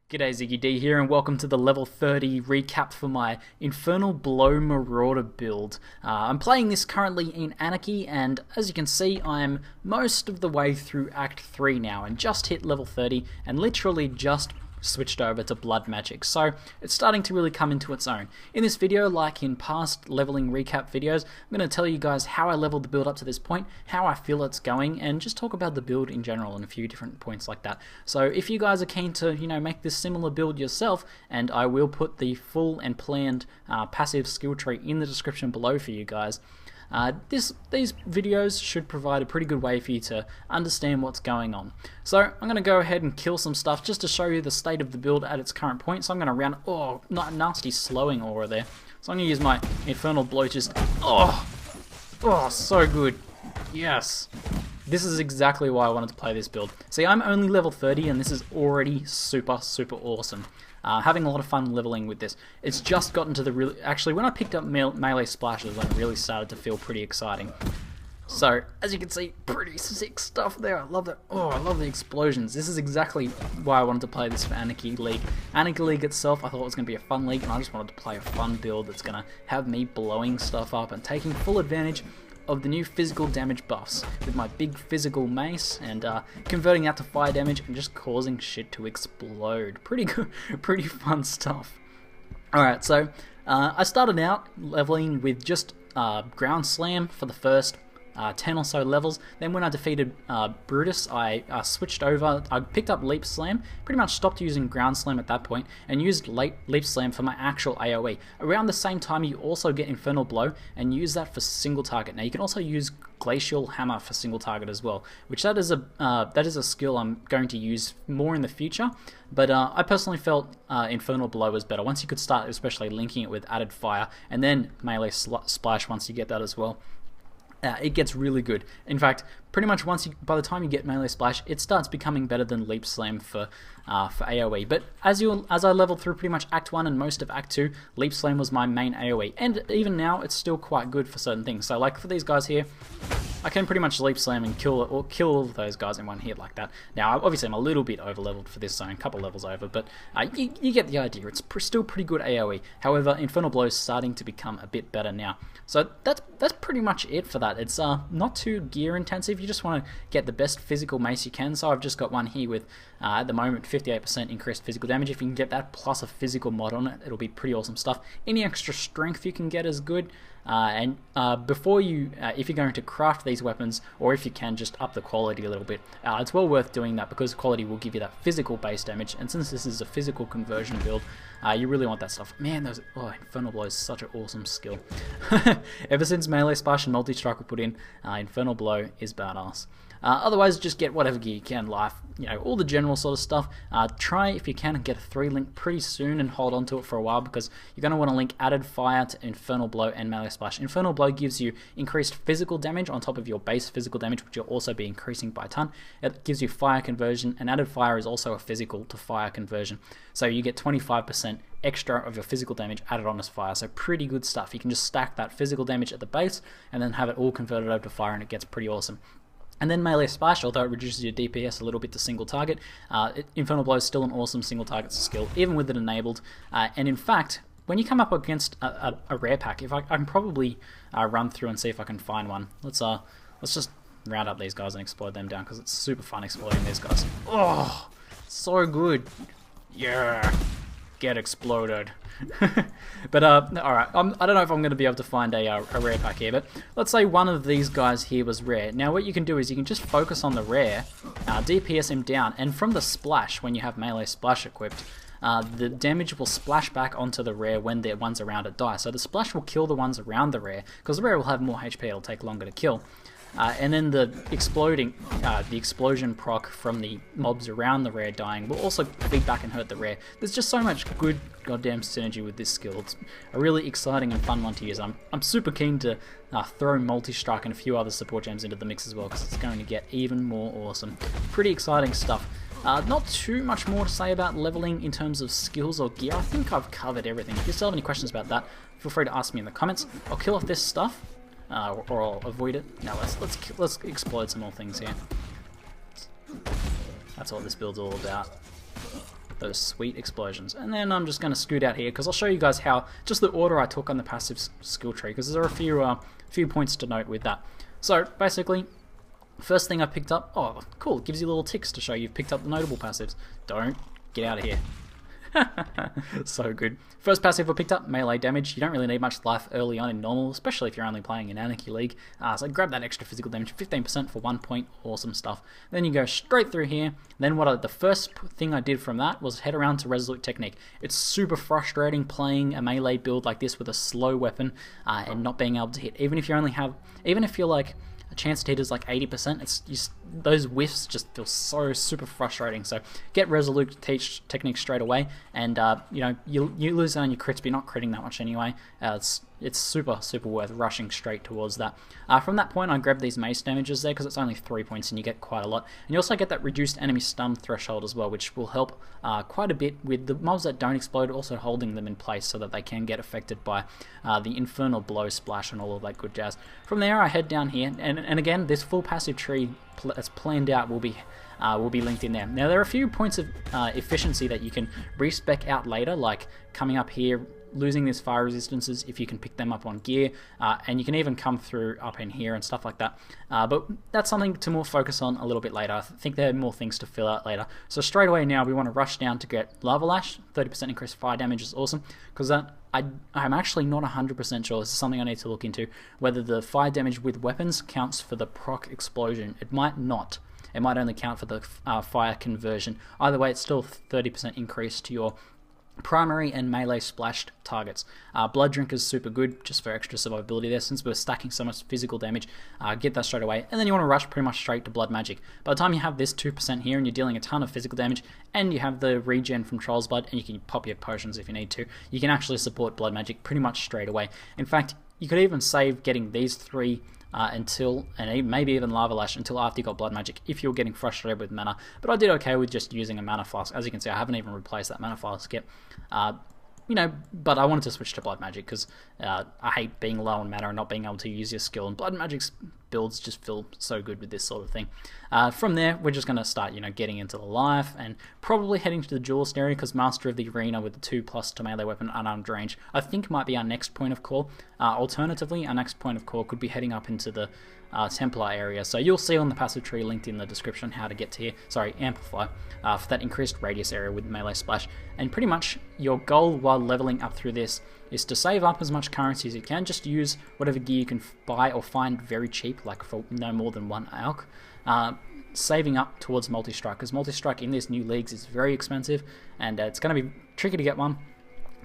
G'day, ZiggyD here, and welcome to the level 30 recap for my Infernal Blow Marauder build. I'm playing this currently in Anarchy, and as you can see, I'm most of the way through Act 3 now, and just hit level 30, and literally just switched over to blood magic, so it's starting to really come into its own. In this video, like in past leveling recap videos, I'm going to tell you guys how I leveled the build up to this point, how I feel it's going, and just talk about the build in general and a few different points like that. So if you guys are keen to, make this similar build yourself, and I will put the full and planned passive skill tree in the description below for you guys. These videos should provide a pretty good way for you to understand what's going on. So I'm going to go ahead and kill some stuff just to show you the state of the build at its current point. So I'm going to round, not nasty slowing aura there. So I'm going to use my Infernal Blow just, so good. Yes. This is exactly why I wanted to play this build. See, I'm only level 30 and this is already super awesome. Having a lot of fun leveling with this. It's just gotten to the really... Actually, when I picked up melee splashes, when it really started to feel pretty exciting. So, as you can see, pretty sick stuff there. I love that. Oh, I love the explosions. This is exactly why I wanted to play this for Anarchy League. Anarchy League itself, I thought it was going to be a fun league, and I just wanted to play a fun build that's going to have me blowing stuff up and taking full advantage of the new physical damage buffs with my big physical mace and converting that to fire damage and just causing shit to explode. Pretty good, pretty fun stuff. Alright, so I started out leveling with just ground slam for the first 10 or so levels. Then when I defeated Brutus, I switched over. I picked up Leap Slam, pretty much stopped using Ground Slam at that point, and used Leap Slam for my actual AoE. Around the same time, you also get Infernal Blow, and use that for single target. Now, you can also use Glacial Hammer for single target as well, which that is a skill I'm going to use more in the future, but I personally felt Infernal Blow was better. Once you could start especially linking it with added fire, and then melee splash once you get that as well. It gets really good. In fact, pretty much by the time you get melee splash, it starts becoming better than Leap Slam for AoE. But as I leveled through pretty much Act 1 and most of Act 2, Leap Slam was my main AoE, and even now it's still quite good for certain things. So like for these guys here, I can pretty much Leap Slam and kill all of those guys in one hit like that. Now, obviously I'm a little bit over leveled for this zone, a couple levels over, but you get the idea. It's still pretty good AoE. However, Infernal Blow is starting to become a bit better now. So that's pretty much it for that. It's not too gear intensive. You just want to get the best physical mace you can. So I've just got one here with at the moment 58% increased physical damage. If you can get that plus a physical mod on it, it'll be pretty awesome stuff. Any extra strength you can get is good. Before you, if you're going to craft these weapons, or if you can just up the quality a little bit, it's well worth doing that because quality will give you that physical base damage, and since this is a physical conversion build, you really want that stuff. Man, Infernal Blow is such an awesome skill. Ever since Melee Splash and Multi-Strike were put in, Infernal Blow is badass. Otherwise, just get whatever gear you can, life, all the general sort of stuff. Try, if you can, get a 3-link pretty soon and hold on to it for a while because you're going to want to link added fire to Infernal Blow and Melee Splash. Infernal Blow gives you increased physical damage on top of your base physical damage, which you'll also be increasing by a ton. It gives you fire conversion, and added fire is also a physical to fire conversion. So you get 25% extra of your physical damage added on as fire, so pretty good stuff. You can just stack that physical damage at the base and then have it all converted over to fire, and it gets pretty awesome. And then Melee Splash, although it reduces your DPS a little bit to single target, Infernal Blow is still an awesome single target skill, even with it enabled. And in fact, when you come up against a rare pack, if I can probably run through and see if I can find one. Let's just round up these guys and explode them down, because it's super fun exploding these guys. Oh, so good. Yeah, get exploded. But alright, I don't know if I'm going to be able to find a rare pack here, but let's say one of these guys here was rare. Now what you can do is you can just focus on the rare, DPS him down, and from the splash, when you have melee splash equipped, the damage will splash back onto the rare when the ones around it die. So the splash will kill the ones around the rare, because the rare will have more HP, it'll take longer to kill. And then the explosion proc from the mobs around the rare dying will also feed back and hurt the rare. There's just so much good goddamn synergy with this skill. It's a really exciting and fun one to use. I'm super keen to throw Multi-Strike and a few other support gems into the mix as well, because it's going to get even more awesome. Pretty exciting stuff. Not too much more to say about leveling in terms of skills or gear. I think I've covered everything. If you still have any questions about that, feel free to ask me in the comments. I'll kill off this stuff. Or I'll avoid it. Now let's explode some more things here. That's what this build's all about. those sweet explosions. And then I'm just going to scoot out here because I'll show you guys how, just the order I took on the passive skill tree, because there are a few points to note with that. So basically, first thing I picked up, oh cool, it gives you little ticks to show you've picked up the notable passives. Don't, get out of here. So good. First passive I picked up, melee damage. You don't really need much life early on in normal, especially if you're only playing in Anarchy League. So grab that extra physical damage, 15% for 1 point, awesome stuff. Then you go straight through here. Then the first thing I did from that was head around to Resolute Technique. It's super frustrating playing a melee build like this with a slow weapon and not being able to hit. Even if you're like, a chance to hit is like 80%, it's just, those whiffs just feel so super frustrating. So get Resolute Technique straight away, and you know, you lose on your crits, but you're not critting that much anyway. It's super worth rushing straight towards that. From that point, I grabbed these mace damages there because it's only 3 points and you get quite a lot. And you also get that reduced enemy stun threshold as well, which will help quite a bit with the mobs that don't explode, also holding them in place so that they can get affected by the Infernal Blow Splash and all of that good jazz. From there, I head down here, and again, this full passive tree that's planned out will be linked in there. Now, there are a few points of efficiency that you can respec out later, like coming up here, losing these fire resistances if you can pick them up on gear, and you can even come through up in here and stuff like that. But that's something to more focus on a little bit later. I think there are more things to fill out later. So straight away now we want to rush down to get Lava Lash. 30% increased fire damage is awesome, because I'm actually not 100% sure. This is something I need to look into, whether the fire damage with weapons counts for the proc explosion. It might not. It might only count for the fire conversion. Either way, it's still 30% increase to your primary and melee splashed targets. Blood Drink is super good just for extra survivability there, since we're stacking so much physical damage. Get that straight away, and then you want to rush pretty much straight to Blood Magic. By the time you have this 2% here and you're dealing a ton of physical damage, and you have the regen from Troll's Blood, and you can pop your potions if you need to, you can actually support Blood Magic pretty much straight away. In fact, you could even save getting these three until, and maybe even Lava Lash, until after you got Blood Magic if you're getting frustrated with mana. But I did okay with just using a mana flask. As you can see, I haven't even replaced that mana flask yet. You know, but I wanted to switch to Blood Magic because I hate being low on mana and not being able to use your skill, and Blood Magic's builds just feel so good with this sort of thing. From there, we're just going to start, you know, getting into the life and probably heading to the duelist area, because Master of the Arena with the 2+ to melee weapon unarmed range I think might be our next point of call. Alternatively, our next point of call could be heading up into the Templar area. So you'll see on the passive tree linked in the description how to get to here, Amplify, for that increased radius area with melee splash. And pretty much your goal while leveling up through this is to save up as much currency as you can. Just use whatever gear you can buy or find very cheap, like for no more than 1 alch. Saving up towards multi-strike, because multi-strike in this new leagues is very expensive, and it's going to be tricky to get one.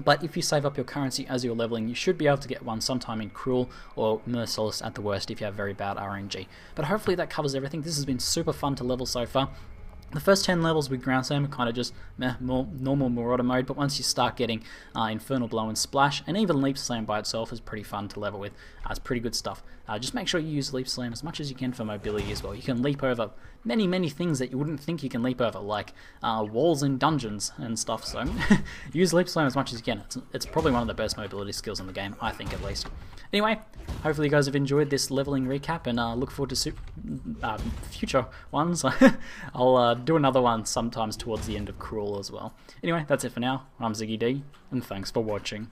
But if you save up your currency as you're leveling, you should be able to get one sometime in Cruel or Merciless at the worst if you have very bad RNG. But hopefully that covers everything. This has been super fun to level so far. The first 10 levels with Ground Slam are kind of just more normal Marauder mode, but once you start getting Infernal Blow and Splash, and even Leap Slam by itself is pretty fun to level with. It's pretty good stuff. Just make sure you use Leap Slam as much as you can for mobility as well. You can leap over many things that you wouldn't think you can leap over, like walls in dungeons and stuff, so use Leap Slam as much as you can. It's probably one of the best mobility skills in the game, I think at least. Anyway, hopefully you guys have enjoyed this leveling recap, and look forward to future ones. I'll do another one sometimes towards the end of Cruel as well. Anyway, that's it for now. I'm ZiggyD, and thanks for watching.